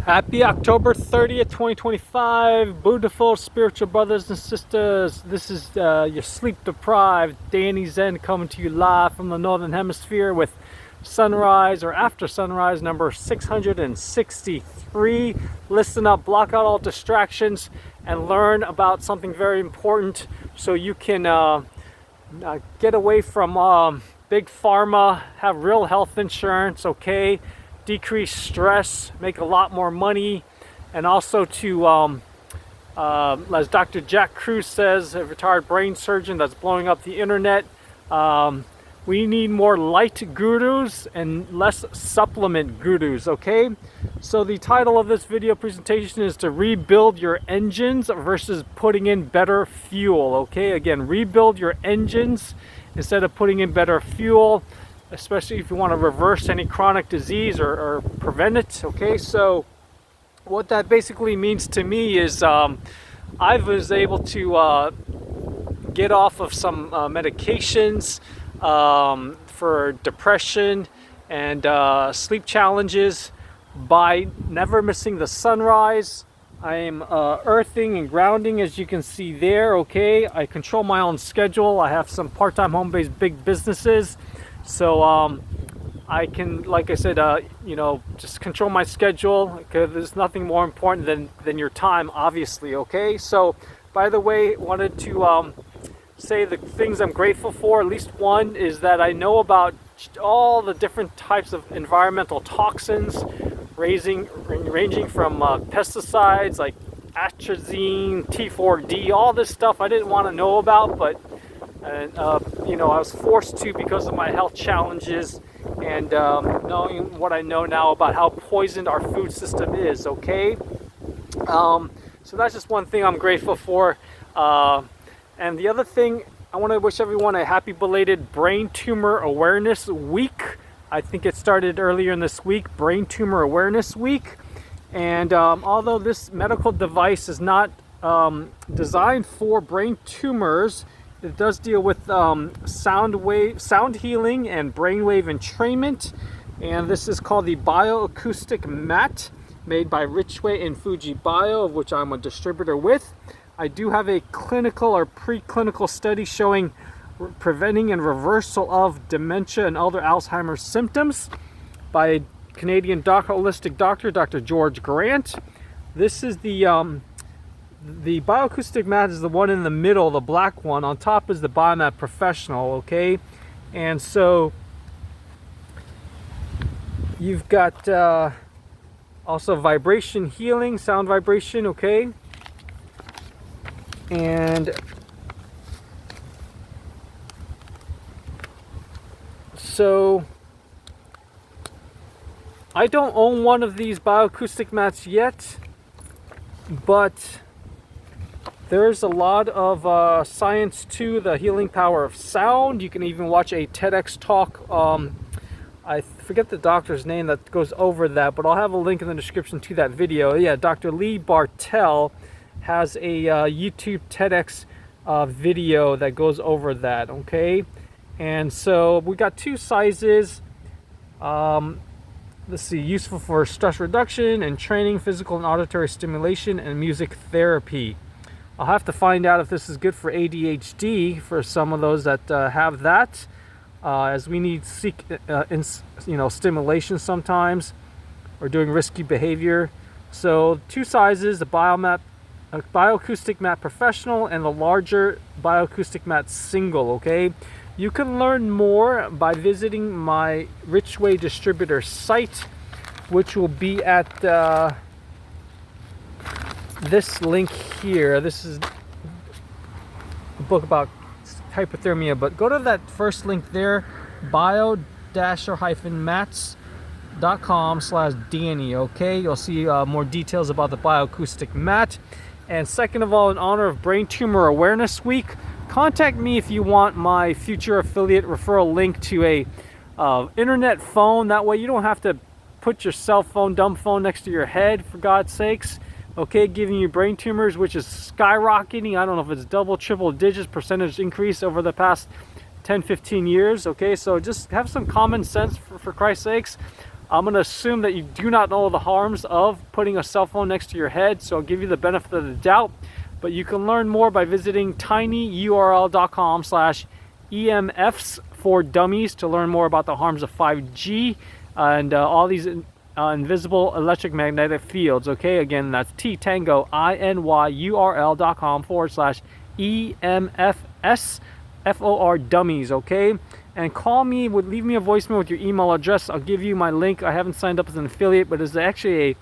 Happy October 30th, 2025, beautiful spiritual brothers and sisters. This is your sleep-deprived Danny Zen coming to you live from the Northern Hemisphere with sunrise or after sunrise number 663. Listen up, block out all distractions, and learn about something very important so you can get away from big pharma, have real health insurance, okay? Decrease stress, make a lot more money, and also to, as Dr. Jack Kruse says, a retired brain surgeon that's blowing up the internet, we need more light gurus and less supplement gurus, okay? So the title of this video presentation is to rebuild your engines versus putting in better fuel, okay? Again, rebuild your engines instead of putting in better fuel, especially if you want to reverse any chronic disease or prevent it, okay? So what that basically means to me is I was able to get off of some medications for depression and sleep challenges by never missing the sunrise. I am earthing and grounding, as you can see there, okay? I control my own schedule. I have some part-time home-based big businesses. So I can, like I said, you know, just control my schedule, because there's nothing more important than your time, obviously, okay? So, by the way, wanted to say the things I'm grateful for. At least one is that I know about all the different types of environmental toxins, ranging from pesticides like atrazine, T4D, all this stuff I didn't want to know about, but you know, I was forced to because of my health challenges and knowing what I know now about how poisoned our food system is, okay? So that's just one thing I'm grateful for. And the other thing, I want to wish everyone a happy belated Brain Tumor Awareness Week. I think it started earlier in this week, Brain Tumor Awareness Week. And although this medical device is not designed for brain tumors, it does deal with sound healing and brainwave entrainment, and this is called the Bioacoustic Mat, made by Richway and Fuji Bio, of which I'm a distributor with. I do have a clinical or preclinical study showing preventing and reversal of dementia and other Alzheimer's symptoms by a Canadian holistic doctor, Dr. George Grant. This is the Bioacoustic Mat is the one in the middle, the black one. On top is the Biomat Professional, okay? And so you've got also vibration healing, sound vibration, okay? And so I don't own one of these bioacoustic mats yet, but there's a lot of science to the healing power of sound. You can even watch a TEDx talk. I forget the doctor's name that goes over that, but I'll have a link in the description to that video. Yeah, Dr. Lee Bartell has a YouTube TEDx video that goes over that, okay? And so we got two sizes. Let's see, useful for stress reduction and training, physical and auditory stimulation, and music therapy. I'll have to find out if this is good for ADHD for some of those that have that, as we need stimulation sometimes, or doing risky behavior. So two sizes, the Bioacoustic Mat Professional and the larger Bioacoustic Mat Single, okay? You can learn more by visiting my Richway distributor site, which will be at this link here. This is a book about hypothermia, but go to that first link there, bio-mats.com/Danny, okay? You'll see more details about the bioacoustic mat. And second of all, in honor of Brain Tumor Awareness Week, contact me if you want my future affiliate referral link to a internet phone. That way you don't have to put your cell phone, dumb phone next to your head, for God's sakes. Okay, giving you brain tumors, which is skyrocketing. I don't know if it's double, triple digits percentage increase over the past 10, 15 years. Okay, so just have some common sense for Christ's sakes. I'm going to assume that you do not know the harms of putting a cell phone next to your head, so I'll give you the benefit of the doubt. But you can learn more by visiting tinyurl.com/EMFs for dummies to learn more about the harms of 5G and all these invisible electromagnetic fields. Okay, again, that's tinyurl.com/EMFS FOR dummies. Okay, and call me, leave me a voicemail with your email address. I'll give you my link. I haven't signed up as an affiliate, but it's actually a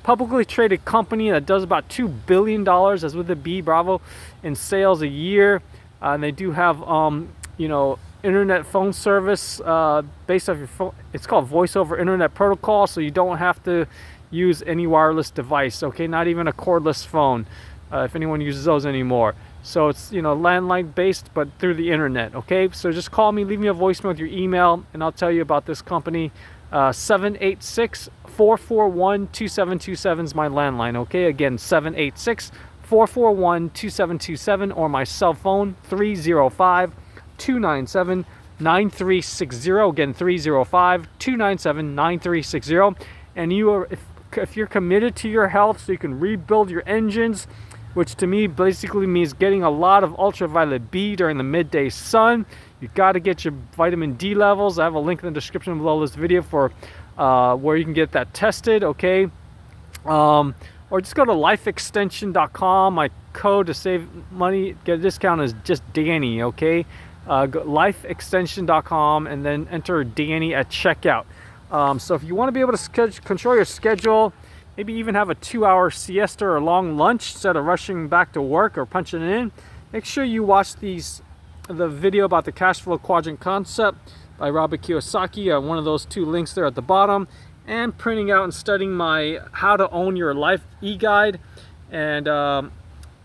publicly traded company that does about $2 billion, as with a B, Bravo, in sales a year. And they do have, you know, internet phone service based off your phone. It's called voice over internet protocol, so you don't have to use any wireless device. Okay, not even a cordless phone, if anyone uses those anymore. So it's, you know, landline based, but through the internet. Okay, so just call me, leave me a voicemail with your email, and I'll tell you about this company. 786-441-2727 is my landline. Okay, again, 786-441-2727, or my cell phone, 305-297-9360. Again, 305-297-9360. And you are, if you're committed to your health, so you can rebuild your engines, which to me basically means getting a lot of ultraviolet B during the midday sun. You got to get your vitamin D levels. I have a link in the description below this video for where you can get that tested. Okay, or just go to lifeextension.com. My code to save money, get a discount, is just Danny. Okay, go lifeextension.com and then enter Danny at checkout. So if you want to be able to control your schedule, maybe even have a 2-hour siesta or a long lunch instead of rushing back to work or punching it in, make sure you watch the video about the cash flow quadrant concept by Robert Kiyosaki, one of those 2 links there at the bottom, and printing out and studying my How to Own Your Life e-guide, and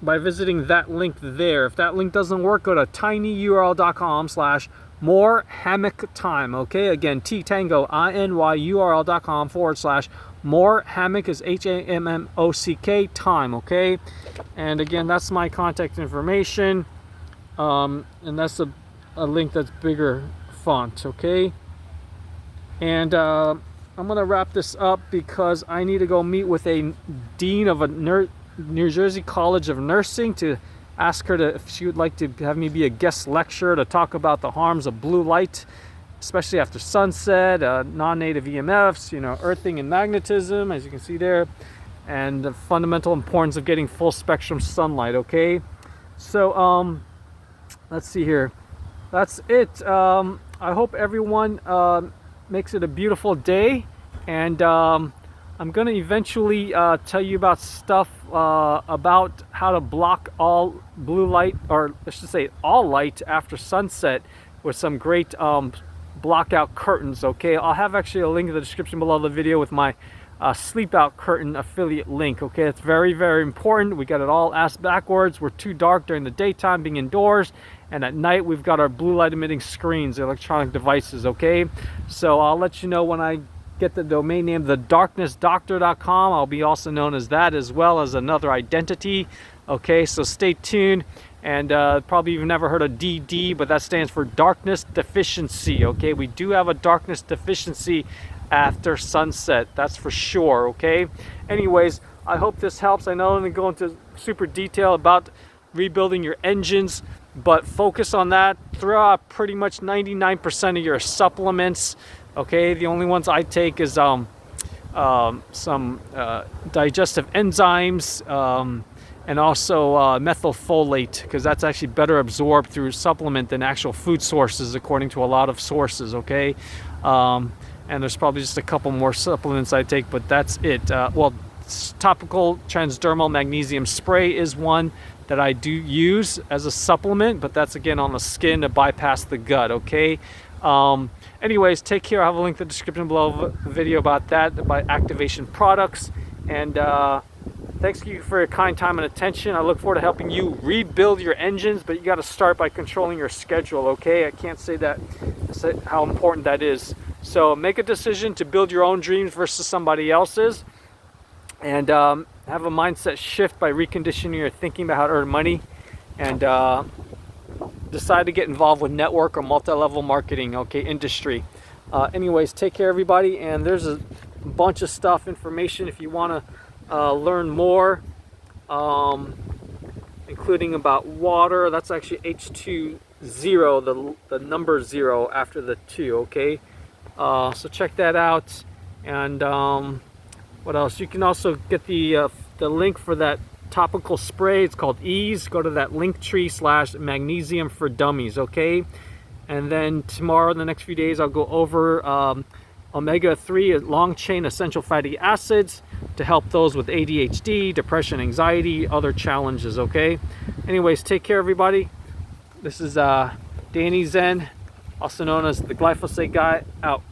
by visiting that link there. If that link doesn't work, go to tinyurl.com/more hammock time. Okay, again, tinyurl.com/more hammock is HAMMOCK time. Okay, and again, that's my contact information. And that's a link that's bigger font. Okay, and I'm gonna wrap this up because I need to go meet with a dean of a New Jersey College of Nursing to ask her if she would like to have me be a guest lecturer to talk about the harms of blue light, especially after sunset, non-native EMFs, you know, earthing and magnetism, as you can see there, and the fundamental importance of getting full spectrum sunlight. Okay, so let's see here. That's it. I hope everyone makes it a beautiful day, and I'm going to eventually tell you about stuff about how to block all blue light, or I should say all light after sunset, with some great blockout curtains. Okay, I'll have actually a link in the description below the video with my sleep out curtain affiliate link. Okay, it's very, very important. We got it all ass backwards. We're too dark during the daytime being indoors, and at night we've got our blue light emitting screens, electronic devices. Okay, so I'll let you know when I get the domain name, thedarknessdoctor.com. I'll be also known as that, as well as another identity. Okay, so stay tuned. And probably you've never heard of DD, but that stands for darkness deficiency. Okay, we do have a darkness deficiency after sunset, that's for sure. Okay, anyways, I hope this helps. I know I'm going to go into super detail about rebuilding your engines, but focus on that. Throw out pretty much 99% of your supplements. Okay, the only ones I take is some digestive enzymes, and also methylfolate, because that's actually better absorbed through supplement than actual food sources, according to a lot of sources. Okay, and there's probably just a couple more supplements I take, but that's it. Well, topical transdermal magnesium spray is one that I do use as a supplement, but that's again on the skin to bypass the gut. Okay, anyways, take care. I have a link in the description below, a video about that, about activation products. And thanks you for your kind time and attention. I look forward to helping you rebuild your engines, but you got to start by controlling your schedule. Okay, I can't say how important that is. So make a decision to build your own dreams versus somebody else's, and have a mindset shift by reconditioning your thinking about how to earn money, and decide to get involved with network or multi-level marketing, okay, industry. Anyways, take care everybody, and there's a bunch of stuff, information if you want to learn more, including about water. That's actually H20, the number 0 after the 2, okay? So check that out. And what else? You can also get the link for that topical spray. It's called Ease. Go to that Linktree/magnesium for dummies, okay? And then tomorrow, in the next few days, I'll go over omega-3 long-chain essential fatty acids to help those with ADHD, depression, anxiety, other challenges, okay? Anyways, take care, everybody. This is Danny Zen, also known as the Glyphosate Guy, out.